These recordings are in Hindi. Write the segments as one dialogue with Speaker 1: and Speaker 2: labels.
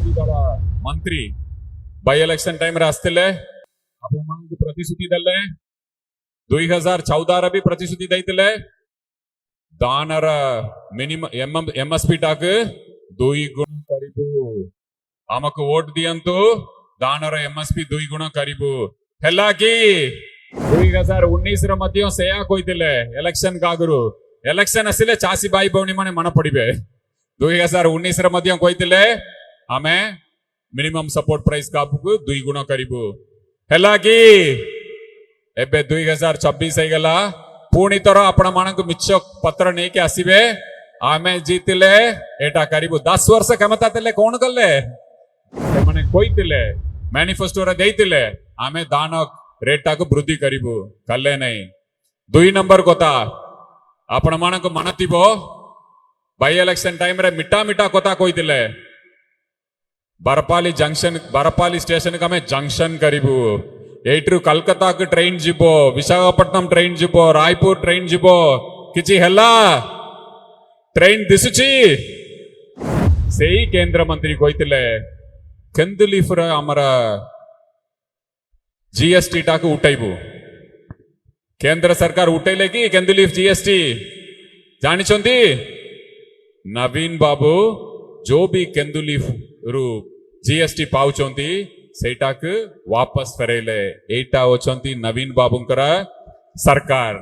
Speaker 1: विरोधी दल मंत्री बाय इलेक्शन टाइम रे आस्तिले आपण मानक प्रतिश्रुति देले 2014 भी प्रतिश्रुति दैतिले दानर मिनिमम एमएसपी टाक 2 गुण करिबु आमक वोट दियंतु दानर एमएसपी 2 गुण करिबु हेला कि 2019 रे मध्य सेया कोइतिले इलेक्शन कागरु इलेक्शन आसिले चासी भाई भौणी माने मन पड़िबे 2019 रे मध्य कोइतिले आमे मिनिमम सपोर्ट प्राइस काबु 2 गुण करिबु हेला कि एबे 2026 हे गला पुणी तर आपण मानक मिछ पत्र नै के आसीबे आमे जीतिले एटा करिबु 10 वर्ष क्षमता तेले कोन करले माने कोइतिले मैनिफेस्टो रे देइतिले आमे दानक रेटा को वृद्धि करिबु कले नै 2 नंबर कोता आपण मानक मनतिबो बाय इलेक्शन टाइम रे मिटा मिटा कोता कोइतिले बरपाली जंक्शन बरपाली स्टेशन का में जंक्शन करिबु एट्रु कलकत्ता के ट्रेन जिबो विशाखापट्टनम ट्रेन जिबो रायपुर ट्रेन जिबो किछि हल्ला ट्रेन दिसुची सेही केंद्र मंत्री कोइतिले केंदुलीफर हमर जीएसटी टाक उठाइबु केंद्र सरकार उठैले कि केंदुलीफ जीएसटी जानिछंती नवीन बाबू जो भी केंदुलीफ रु जीएसटी पाउचंती सेटाक वापस फेरेले एटा होचंती नवीन बाबूंकर सरकार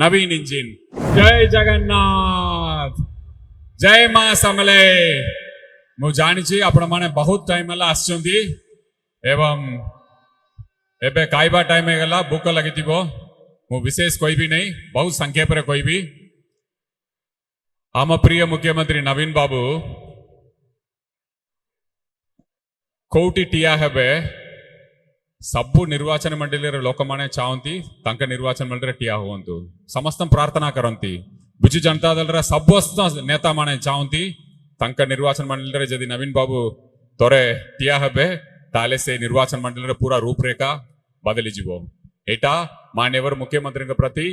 Speaker 1: नवीन इंजिन जय जगन्नाथ जय मां समले मु जानिछि आपण माने बहुत टाइम हला आछंती एवं एबे खाइबा टाइम हे गला भूख लगितिबो मु विशेष कोई भी नहीं बहुत संक्षेप रे कोई भी आम प्रिय मुख्यमंत्री नवीन बाबू कोटी टिया हेबे सबु निर्वाचन मंडली रे लोक माने चाहंती तांका निर्वाचन मंडली रे टिया होवंतु समस्त प्रार्थना करंती बिजु जनता दल रे समस्त नेता माने चाहंती तांका निर्वाचन मंडली रे जदि नवीन बाबू तोरे टिया हेबे ताले से निर्वाचन मंडली रे पूरा रूपरेखा बदली जीवो एटा मान्यवर मुख्यमंत्री के प्रति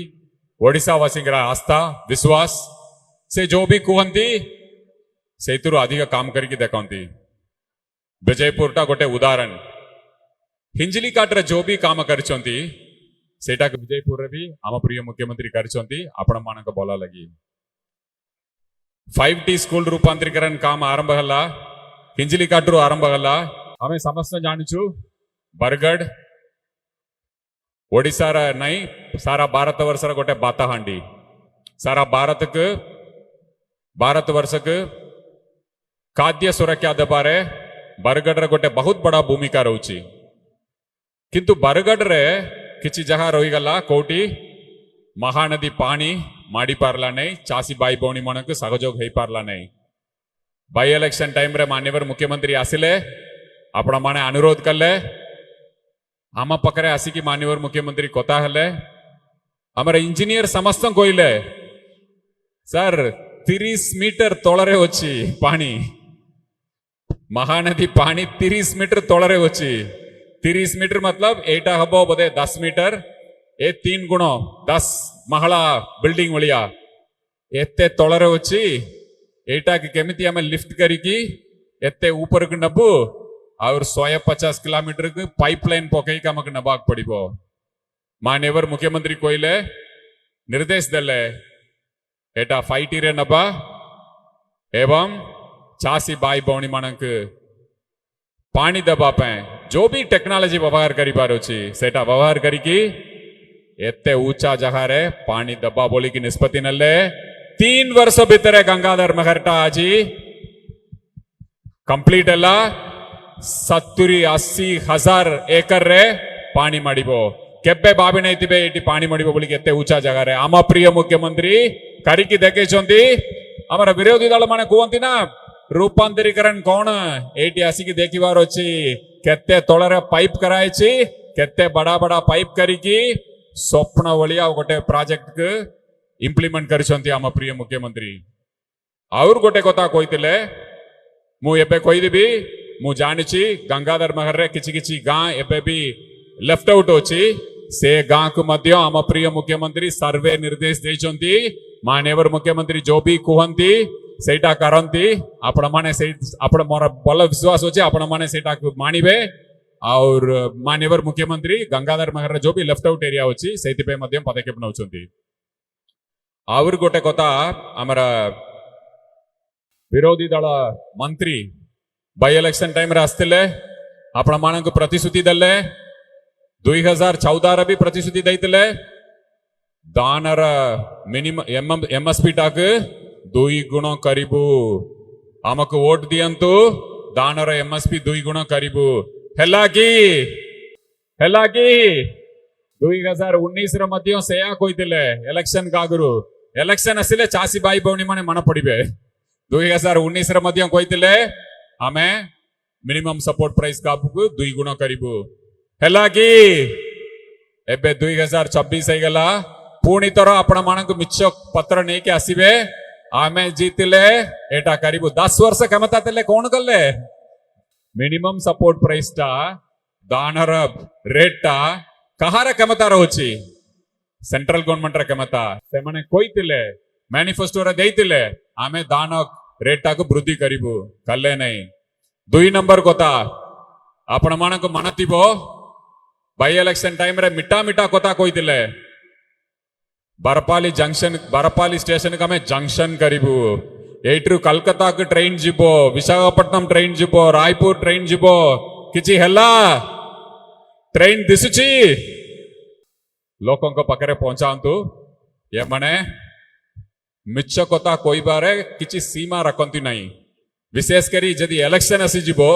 Speaker 1: ओडिशा वासी आस्था विश्वास से जो भी कहती से अधिक काम करके देखती विजयपुर टा गोटे उदाहरण हिंजली काट्रे जो भी काम करछंती सेटा विजयपुर रे भी आम प्रिय मुख्यमंत्री करछंती आपण मानक बोला लगी 5T स्कूल रूपांतरीकरण काम आरंभ हला हिंजली काट्रु आरंभ हला हमें समस्त जानिछु बरगढ़ ओडिशा रा नहीं सारा भारत वर्ष रा गोटे बाताहांडी सारा भारत वर्ष के खाद्य सुरक्षा दबारे बरगढ़ रे गोटे बहुत बड़ा भूमिका रहउची किंतु बरगढ़ रे किछि जगह रही गला कोटी महानदी पानी माड़ी पारला नहीं चासी भाई भौणी मनक सहयोग हेई पारला नहीं बाय इलेक्शन टाइम रे मान्यवर मुख्यमंत्री आसिले आपण माने अनुरोध कले आम पकरे आसिकी मान्यवर मुख्यमंत्री कथा हेले हमर इंजीनियर समस्त कोइले सर 30 मीटर तोलरे होची पानी महानदी पानी 30 मीटर तोलरे होची 30 मीटर मतलब एटा हबो बोधे 10 मीटर ए 3 गुण 10 महला बिल्डिंग वलिया एते तोलरे होची एटा के केमिति हमें लिफ्ट करिकी एते ऊपर के नबु और 150 किलोमीटर के पाइपलाइन पकई का मक नबाक पड़िबो मान्यवर मुख्यमंत्री कोइले निर्देश देले एटा 5T रे नबा एवं चासी भाई भौणी मानक पानी दबा पे जो भी टेक्नोलॉजी व्यवहार करी पारुछि सेटा व्यवहार करिकी एते ऊंचा जगह रे पानी दबा बोली की निष्पत्ति नले 3 वर्ष भीतर गंगाधर मेहरटा आजी कंप्लीट हला 70-80 हजार एकड़ रे पानी मड़िबो केबे भाभी नहीं थिबे एटी पानी मड़िबो बोली एते ऊंचा जगह रे आम प्रिय मुख्यमंत्री करिकी देखेछंती हमर विरोधी दल माने कहंती ना रूपांतरीकरण कौन एटी आसिकी देखिबार अछि केते तोलरे पाइप करायछि केते बड़ा बड़ा पाइप करिकी स्वप्न वलिया गोटे प्रोजेक्ट के इंप्लीमेंट करछंती आम प्रिय मुख्यमंत्री और गोटे कथा कहितिले मु एबे कहि देबी मु जानिछि गंगाधर महर रे किछि किछि गां एबे भी लेफ्ट आउट होछि से गां को मध्य आम प्रिय मुख्यमंत्री सर्वे निर्देश देइछंती मान्यवर मुख्यमंत्री जो भी कहंती ସେଇଟା କରନ୍ତି ଆପଣ ମାନେ ସେଇ ଆପଣ ମୋର ଭଲ ବିଶ୍ୱାସ ଅଛି ଆପଣ ମାନେ ସେଇଟାକୁ ମାନିବେ और माननीय मुख्यमंत्री गंगाधर मगर जो भी लेफ्ट आउट एरिया अच्छी से पदक्षेप नौकरी आउर गोटे कथा आमर विरोधी दल मंत्री बाय इलेक्शन टाइम आसते आपण मान प्रतिश्रुति देले 2014 भी प्रतिश्रुति देते दानर मिनिमम एमएसपी टाक 2 गुण करू आमको वोट दियंतु दानर एमएसपी 2 गुण करू ହେଲା କି 2019 ର ମଧ୍ୟ ସେୟା କହିଥିଲେ ଇଲେକ୍ସନ ଆଗରୁ ଇଲେକ୍ସନ ଆସିଲେ ଚାଷୀ ଭାଇ ଭଉଣୀ ମାନେ ମନ ପଡିବେ 2019 ରେ ମଧ୍ୟ କହିଥିଲେ ଆମେ ମିନିମମ୍ ସପୋର୍ଟ ପ୍ରାଇସ୍ କାକୁ 2 ଗୁଣ କରିବୁ ହେଲା କି ଏବେ 2026 ହେଇଗଲା ପୁଣି ଥର ଆପଣ ମାନଙ୍କୁ ମିଛ ପତ୍ର ନେଇକି ଆସିବେ ଆମେ ଜିତିଲେ ଏଟା କରିବୁ 10 ବର୍ଷ କ୍ଷମତା ଥିଲେ କଣ କଲେ मिनिमम सपोर्ट प्राइस टा दानर रेट टा कहार क्षमता रोची सेंट्रल गवर्नमेंट रा क्षमता से माने कोइतिले मैनिफेस्टो रे देइतिले आमे दान रेट टा को वृद्धि करिवु कले नहीं 2 नंबर कथा आपण मानको मनतिबो बाय इलेक्शन टाइम रे मिटा मिटा कथा कोइतिले बरपाली स्टेशन का में जंक्शन करिवु एट्रु कलकत्ता के ट्रेन जीवो विशाखापट्टनम ट्रेन जीवो रायपुर ट्रेन जीवो किछि हैला ट्रेन दिसुची लोकों को पकड़े पहुंचातु ये माने मिछ कथा कोई बारे किछि सीमा रखंती नहीं विशेष करी जदि इलेक्शन आसी जीवो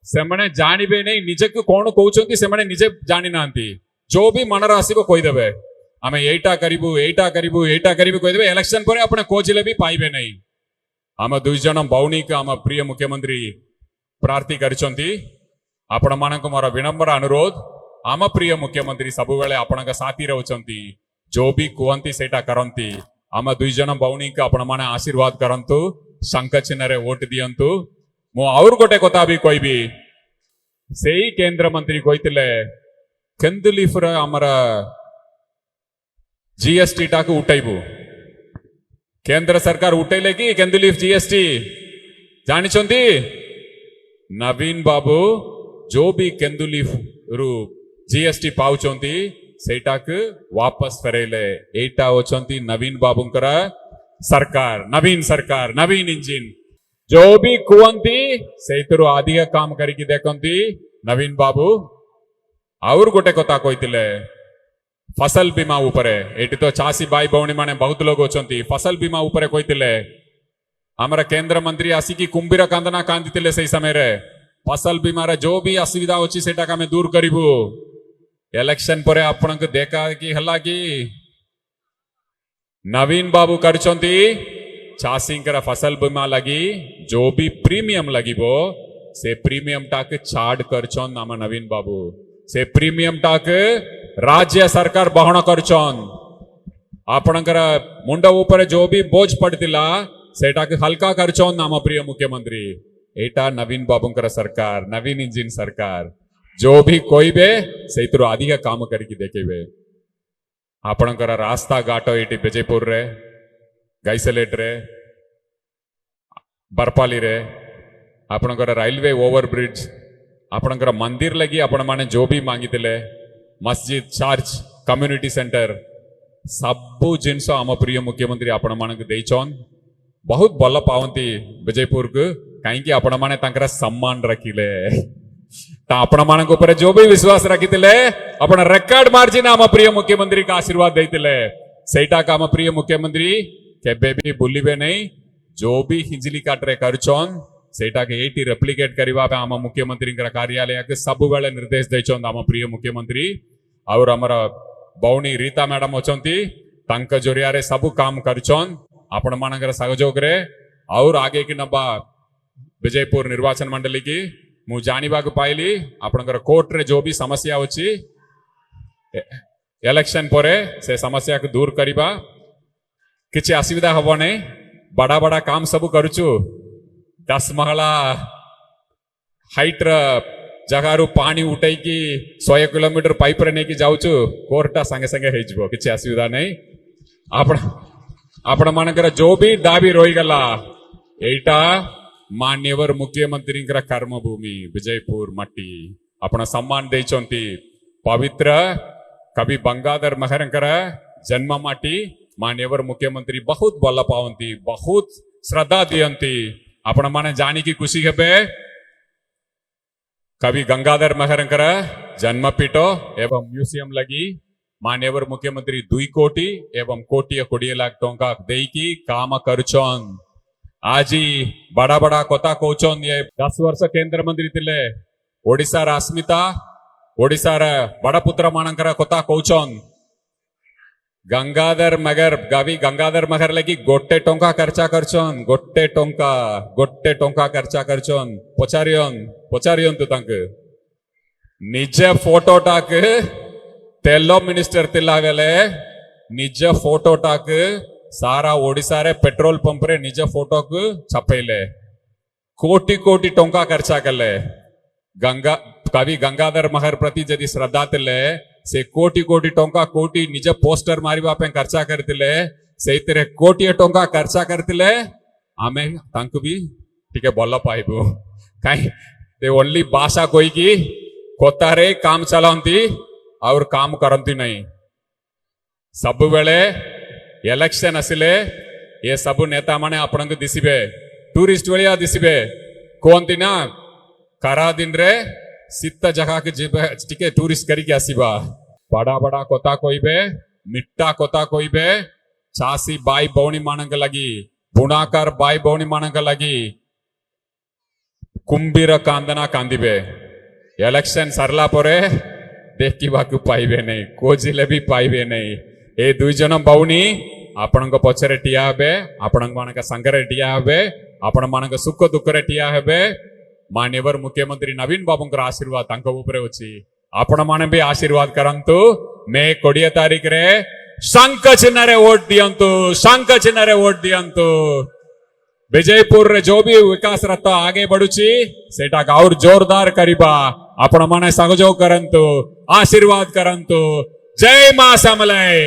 Speaker 1: से माने जानिबे नहीं निजे को कोन कहउचंती से माने निजे जानि नांती जो भी मनर आसीबो कहि देबे आमे एटा करिवु कहि देबे इलेक्शन परे अपने खोजिले भी पाइबे नहीं आम 2 जन भौणी को आम प्रिय मुख्यमंत्री प्रार्थी करछंती आपण मानक मोर विनम्र अनुरोध आम प्रिय मुख्यमंत्री सब बेले आपण साथी रहउचंती जो भी कहंती सेटा करंती आम 2 जन भौणी को आपण माने आशीर्वाद करंतु शंख चिन्ह रे वोट दियंतु मो और गोटे कथा भी कहबी सेही केंद्र मंत्री कहितले केंदुलीफ रे हमर जीएसटी टा को उठाइबू केंद्र सरकार उठेले कि केंदुलीफ जीएसटी जानिछंती नवीन बाबू जो भी केंदुलीफ रु जीएसटी पाउचंती सेटाक वापस फेरेले एटा होचंती नवीन बाबूंकर सरकार नवीन इंजिन जो भी कुवंती सेतरु अधिक काम करिकि देखंती नवीन बाबू और गोटे कथा कहितले फसल बीमा उपरे एटी तो चासी भाई भौणी माने बहुत लोग होचंती फसल बीमा उपरे कहितले हमरा केंद्र मंत्री आसिकी कुंभीर कांदना कांदितले सही समय रे फसल बीमा रे जो भी असुविधा होची सेटा का में दूर करिवु इलेक्शन परे आपण को देखा कि हला कि नवीन बाबू करचंती चासींकर फसल बीमा लगी जो भी प्रीमियम लगिबो से प्रीमियम टाक छाड़ करचन नाम नवीन बाबू से प्रीमियम टाक राज्य सरकार बहन करचन आपणकर मुंड ऊपर जो भी बोझ पड़तिला सेटा के हल्का करचन नाम प्रिय मुख्यमंत्री एटा नवीन बाबूंकर सरकार नवीन इंजिन सरकार जो भी कोइबे सेइतरो अधिक काम करिकि देखेबे आपणकर रास्ता घाट एटी विजयपुर रे गाइसलेट रे बरपाली रे आपणकर रेलवे ओवर ब्रिज आपणकर मंदिर लगी आपण माने जो भी मांगितिले मस्जिद चर्च कम्युनिटी सेंटर सबु जिनस आम प्रिय मुख्यमंत्री आपण मानक देइछन बहुत भल पावंती विजयपुर को कहीं आपण माने तांकर सम्मान रखिले ता आपण मानक ऊपर जो भी विश्वास रखितिले आपण रेकॉर्ड मार्जिन आम प्रिय मुख्यमंत्री का आशीर्वाद देइतिले सेटा का आम प्रिय मुख्यमंत्री केबे भी भूलिबे नहीं जो भी हिजली काटरे करछन सेटा के एटी रेप्लिकेट करबा पे आम मुख्यमंत्री कार्यालय के सब बेले निर्देश देछन आम प्रिय मुख्यमंत्री और हमर भौणी रीता मैडम अछंती तांक जरिया रे सब काम करछन आपण मानकर सहयोग रे और आगे की नबा विजयपुर निर्वाचन मंडली की मु जानिबा को पाइली आपनकर कोर्ट रे जो भी समस्या होची इलेक्शन परे से समस्या को दूर करिबा किछि असुविधा हबो नै बड़ा बड़ा काम सब करूछु 10 महला हाइट जगार पानी उठाई कि 100 किलोमीटर पाइप रे नहीं जाऊचु कोर्टा संगे संगे हो जिवो किछि असुविधा नहीं आपण मानकर जो भी दाबी रही गला एटा मान्यवर मुख्यमंत्री कर्मभूमि विजयपुर मट्टी आपण सम्मान देइचंती पवित्र कवि गंगाधर मेहरंकर जन्म माटी मान्यवर मुख्यमंत्री बहुत भल पावंती बहुत श्रद्धा दियंती आपण माने जानी की खुशी हेबे कवि गंगाधर मेहरंकर जन्मपीठ एवं म्यूजियम लगी मान्यवर मुख्यमंत्री 2 कोटी एवं कोटी 20 लाख टंका देकी काम करछन आजी बड़ा बड़ा कथा कहछन ये 10 वर्ष केंद्र मंत्री थिले ओडिसा अस्मिता ओडिसा बड़ पुत्र मानकर कथा कहछन गंगाधर मगर कवि गंगाधर मगर लगी गोटे टंका खर्चा करछन गोटे टंका खर्चा करछन पचारियन तु तांक निज फोटो टाक तेलो मिनिस्टर तिला बेले निज फोटो टाक सारा ओडिसा रे पेट्रोल पंप रे निज फोटो को छपेले कोटी कोटी टंका खर्चा कले गंगा कवि गंगाधर महर प्रति जदि श्रद्धा तिले से कोटी कोटी टंका कोटी निज पोस्टर मारिबा पे खर्चा करतिले सेइतरे कोटी टंका खर्चा करतिले आमे तांकु भी टिके भल पाइबो काई ते ओनली भाषा कोई की कोतारे काम चलांती और काम करती नहीं सब बेले इलेक्शन आसिले ये सब नेता माने आपण को दिसिबे टूरिस्ट वालिया दिसिबे कोंती ना करा दिन रे सित्त जगह के जिबे टिके टूरिस्ट करी के आसीबा बड़ा बड़ा कोता कोइबे मिट्टा कोता कोइबे चासी बाई बौनी मानक लगी बुनाकर बाई बौनी मानक लगी कुंभीर कांदना कांदिबे इलेक्शन सरला परे देखिबाकू पाइबे नहीं कोजिले भी पाइबे नहीं ए दुई जन बौनी आपण पछरे टिया हेबे आपण मानक संगरे टिया हेबे आपण मानक सुख दुख रे टिया हेबे मान्यवर मुख्यमंत्री नवीन बाबूंकर आशीर्वाद तांको उपरे अछि आपण माने भी आशीर्वाद करंतु मे 20 तारीख रे शंख चिन्ह रे वोट दियंतु विजयपुर रे जो भी विकास रथ आगे बढ़ुची सेटा और जोरदार करिबा आपण माने सहयोग करंतु आशीर्वाद करंतु जय मां समलय।